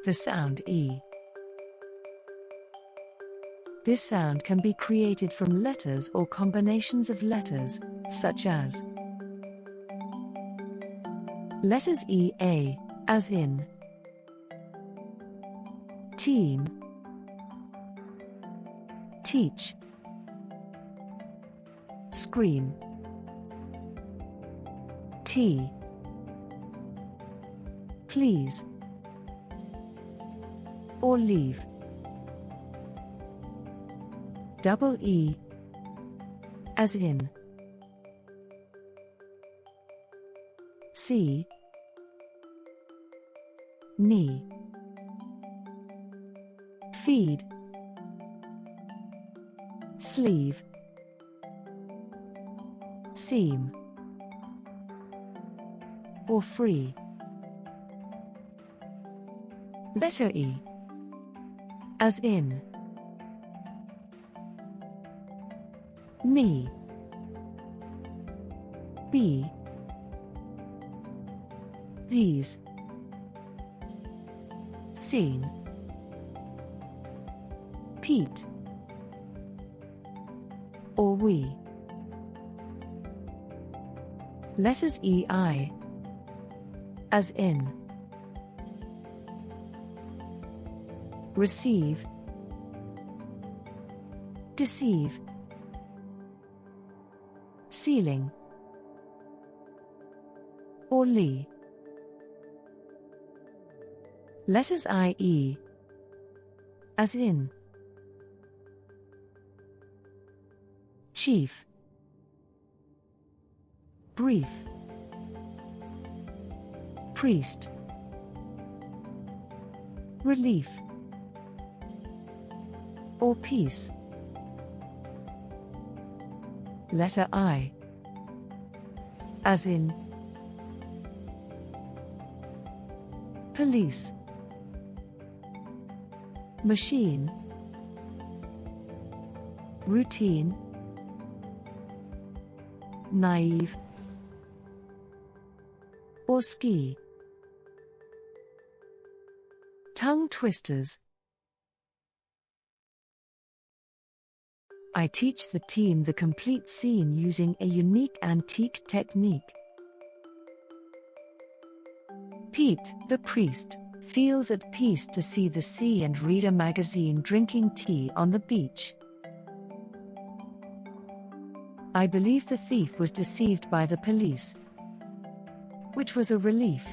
The sound E. This sound can be created from letters or combinations of letters, such as letters E-A, as in team, teach, scream, T, please, or leave. Double E, as in see, knee, feed, sleeve, seam, or free. Letter E, as in me, be, these, seen, Pete, or we. Letters EI, as in receive, deceive, ceiling, or lee. Letters IE, as in chief, brief, priest, relief, or peace. Letter I, as in police, machine, routine, naive, or ski. Tongue twisters. I teach the team the complete scene using a unique antique technique. Pete, the priest, feels at peace to see the sea and read a magazine drinking tea on the beach. I believe the thief was deceived by the police, which was a relief.